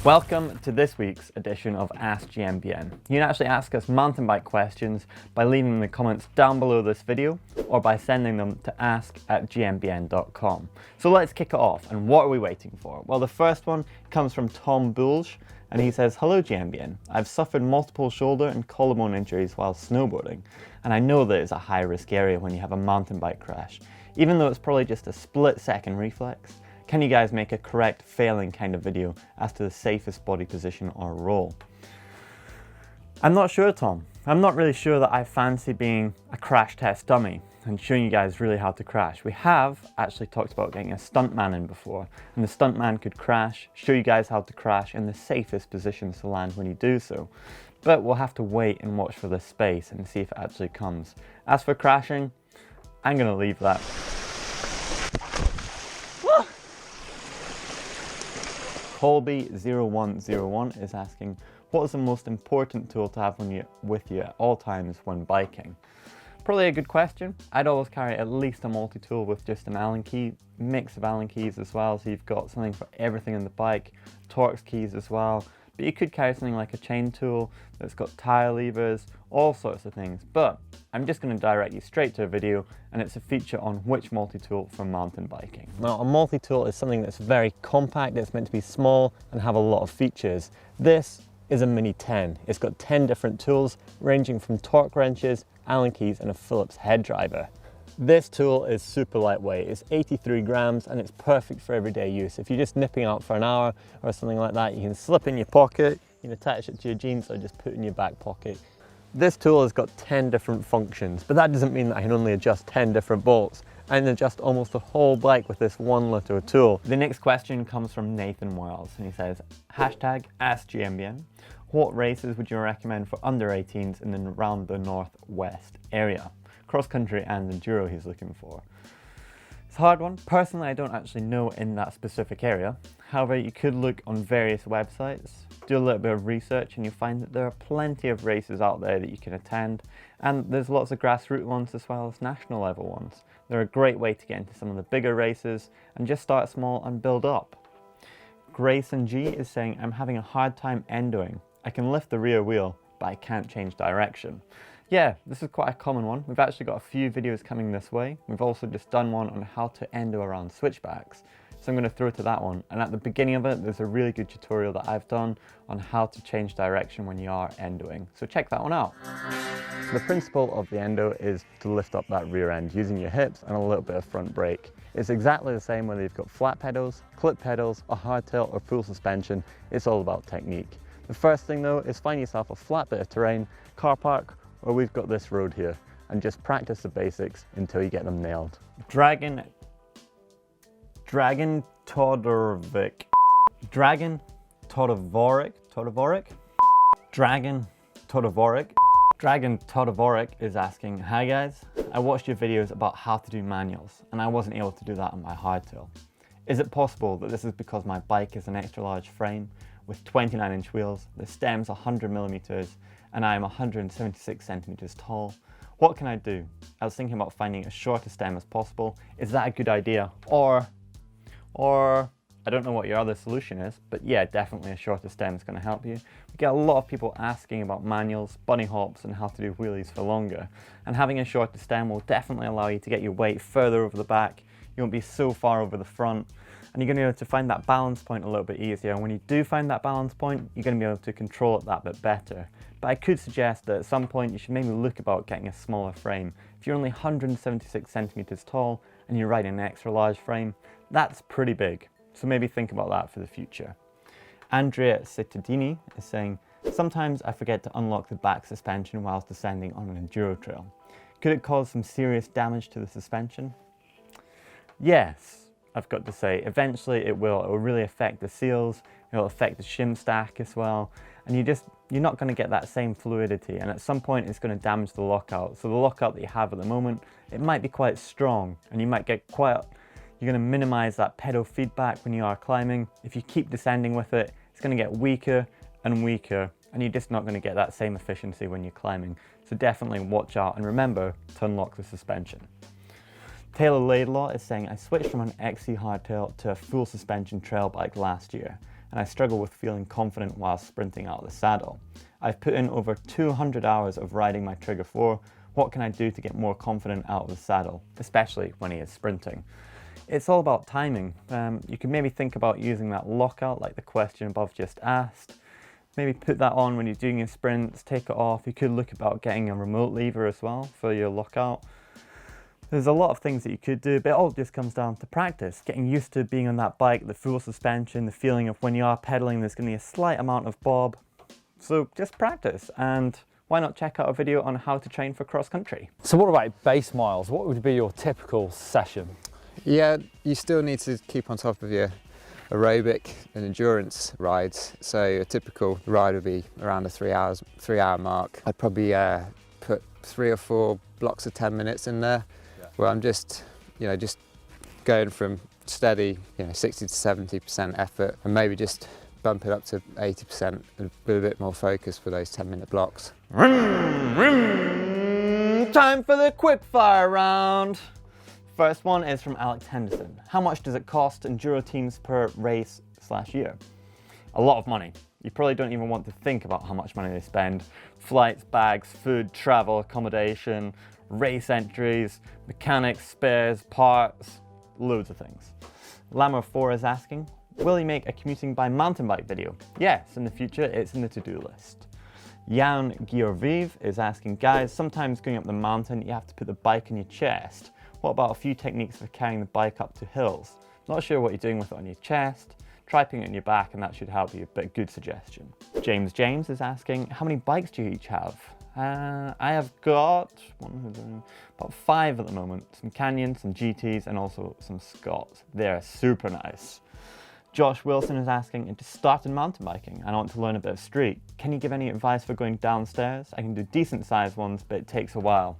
Welcome to this week's edition of Ask Gmbn. You can actually ask us mountain bike questions by leaving them in the comments down below this video or by sending them to ask@gmbn.com. So let's kick it off, and what are we waiting for? Well, the first one comes from Tom Bulge, and he says, "Hello Gmbn, I've suffered multiple shoulder and collarbone injuries while snowboarding, and I know that it's a high risk area when you have a mountain bike crash. Even though it's probably just a split-second reflex, can you guys make a correct failing kind of video as to the safest body position or roll?" I'm not sure, Tom. I'm not really sure that I fancy being a crash test dummy and showing you guys really how to crash. We have actually talked about getting a stuntman in before, and the stuntman could crash, show you guys how to crash in the safest positions to land when you do so. But we'll have to wait and watch for this space and see if it actually comes. As for crashing, I'm gonna leave that. Colby0101 is asking, what is the most important tool to have with you at all times when biking? Probably a good question. I'd always carry at least a multi-tool with just an Allen key, mix of Allen keys as well, so you've got something for everything in the bike, Torx keys as well. But you could carry something like a chain tool that's got tire levers, all sorts of things. But I'm just going to direct you straight to a video, and it's a feature on which multi-tool for mountain biking. Now, a multi-tool is something that's very compact, it's meant to be small and have a lot of features. This is a Mini 10. It's got 10 different tools ranging from torque wrenches, Allen keys and a Phillips head driver. This tool is super lightweight. It's 83 grams and it's perfect for everyday use. If you're just nipping out for an hour or something like that, you can slip in your pocket, you can attach it to your jeans or just put it in your back pocket. This tool has got 10 different functions, but that doesn't mean that I can only adjust 10 different bolts. I can adjust almost the whole bike with this one little tool. The next question comes from Nathan Wells, and he says, #AskGmbn, what races would you recommend for under 18s in and around the northwest area? Cross country and enduro he's looking for. It's a hard one. Personally, I don't actually know in that specific area. However, you could look on various websites, do a little bit of research, and you'll find that there are plenty of races out there that you can attend. And there's lots of grassroots ones as well as national level ones. They're a great way to get into some of the bigger races and just start small and build up. Grayson G is saying, I'm having a hard time endoing. I can lift the rear wheel, but I can't change direction. Yeah, this is quite a common one. We've actually got a few videos coming this way. We've also just done one on how to endo around switchbacks. So I'm going to throw to that one. And at the beginning of it, there's a really good tutorial that I've done on how to change direction when you are endoing. So check that one out. The principle of the endo is to lift up that rear end using your hips and a little bit of front brake. It's exactly the same whether you've got flat pedals, clip pedals, a hardtail or full suspension. It's all about technique. The first thing though is find yourself a flat bit of terrain, car park, or we've got this road here, and just practice the basics until you get them nailed. Dragon Todorovic. Dragon Todorovic is asking, hi guys, I watched your videos about how to do manuals, and I wasn't able to do that on my hardtail. Is it possible that this is because my bike is an extra large frame with 29-inch wheels, the stem's 100 millimeters, and I am 176 centimeters tall? What can I do? I was thinking about finding as short a stem as possible. Is that a good idea? Or I don't know what your other solution is, but yeah, definitely a shorter stem is going to help you. We get a lot of people asking about manuals, bunny hops, and how to do wheelies for longer. And having a shorter stem will definitely allow you to get your weight further over the back. You won't be so far over the front. And you're going to be able to find that balance point a little bit easier. And when you do find that balance point, you're going to be able to control it that bit better. But I could suggest that at some point you should maybe look about getting a smaller frame. If you're only 176 centimeters tall and you're riding an extra large frame, that's pretty big. So maybe think about that for the future. Andrea Cittadini is saying, sometimes I forget to unlock the back suspension whilst descending on an enduro trail. Could it cause some serious damage to the suspension? Yes. I've got to say, eventually it will really affect the seals, it will affect the shim stack as well, and you're not going to get that same fluidity, and at some point it's going to damage the lockout. So the lockout that you have at the moment, it might be quite strong, and you're going to minimize that pedal feedback when you are climbing. If you keep descending with it, it's going to get weaker and weaker, and you're just not going to get that same efficiency when you're climbing. So definitely watch out and remember to unlock the suspension. Taylor Laidlaw is saying, I switched from an XC hardtail to a full suspension trail bike last year. and I struggle with feeling confident while sprinting out of the saddle. I've put in over 200 hours of riding my Trigger 4. What can I do to get more confident out of the saddle, especially when he is sprinting? It's all about timing. You can maybe think about using that lockout like the question above just asked. Maybe put that on when you're doing your sprints, take it off. You could look about getting a remote lever as well for your lockout. There's a lot of things that you could do, but it all just comes down to practice. Getting used to being on that bike, the full suspension, the feeling of when you are pedaling, there's going to be a slight amount of bob. So just practice, and why not check out a video on how to train for cross country? So what about base miles? What would be your typical session? Yeah, you still need to keep on top of your aerobic and endurance rides. So a typical ride would be around a 3 hour mark. I'd probably put 3 or 4 blocks of 10 minutes in there, where I'm just going from steady, 60 to 70% effort, and maybe just bump it up to 80% with a bit more focus for those 10-minute blocks. Time for the quickfire round. First one is from Alex Henderson. How much does it cost enduro teams per race/year? A lot of money. You probably don't even want to think about how much money they spend. Flights, bags, food, travel, accommodation, race entries, mechanics, spares, parts, loads of things. Lammer4 is asking, will you make a commuting by mountain bike video? Yes, in the future, it's in the to-do list. Jan Georviv is asking, guys, sometimes going up the mountain, you have to put the bike on your chest. What about a few techniques for carrying the bike up to hills? Not sure what you're doing with it on your chest. Try putting it on your back and that should help you, but good suggestion. James is asking, how many bikes do you each have? I have got about 5 at the moment. Some Canyons, some GTs, and also some Scots. They're super nice. Josh Wilson is asking, to start in mountain biking, I want to learn a bit of street. Can you give any advice for going downstairs? I can do decent sized ones, but it takes a while.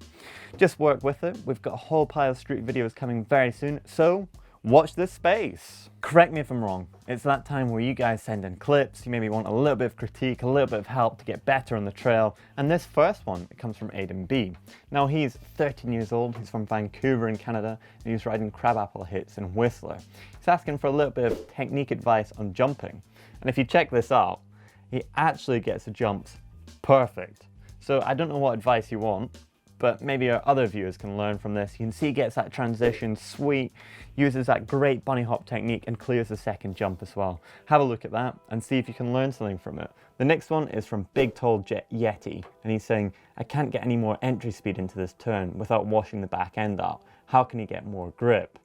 Just work with it. We've got a whole pile of street videos coming very soon, so watch this space. Correct me if I'm wrong. It's that time where you guys send in clips, you maybe want a little bit of critique, a little bit of help to get better on the trail. And this first one, it comes from Aidan B. Now he's 13 years old, he's from Vancouver in Canada, and he's riding crabapple hits in Whistler. He's asking for a little bit of technique advice on jumping. And if you check this out, he actually gets the jumps perfect. So I don't know what advice you want, but maybe our other viewers can learn from this. You can see he gets that transition sweet, uses that great bunny hop technique and clears the second jump as well. Have a look at that and see if you can learn something from it. The next one is from Big Tall Yeti, and he's saying, I can't get any more entry speed into this turn without washing the back end out. How can you get more grip?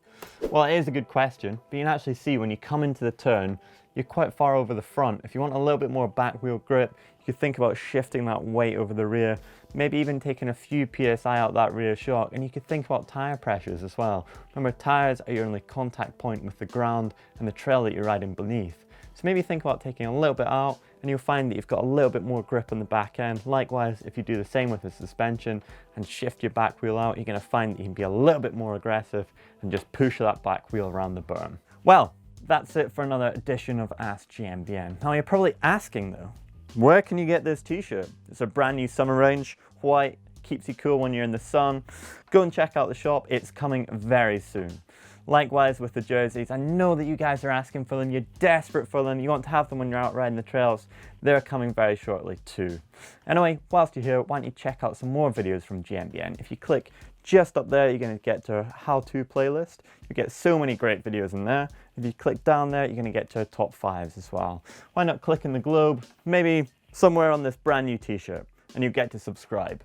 Well, it is a good question, but you can actually see when you come into the turn, you're quite far over the front. If you want a little bit more back wheel grip, you could think about shifting that weight over the rear, maybe even taking a few PSI out that rear shock, and you could think about tire pressures as well. Remember, tires are your only contact point with the ground and the trail that you're riding beneath. So maybe think about taking a little bit out, and you'll find that you've got a little bit more grip on the back end. Likewise, if you do the same with the suspension and shift your back wheel out, you're going to find that you can be a little bit more aggressive and just push that back wheel around the berm. Well, that's it for another edition of Ask Gmbn. Now you're probably asking though, where can you get this t-shirt? It's a brand new summer range, white, keeps you cool when you're in the sun. Go and check out the shop, it's coming very soon. Likewise with the jerseys, I know that you guys are asking for them, you're desperate for them, you want to have them when you're out riding the trails. They're coming very shortly too. Anyway, whilst you're here, why don't you check out some more videos from Gmbn. If you click just up there, you're going to get to a how-to playlist. You get so many great videos in there. If you click down there, you're going to get to top 5s as well. Why not click in the globe, maybe somewhere on this brand new t-shirt, and you get to subscribe.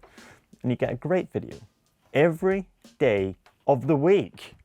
And you get a great video every day of the week.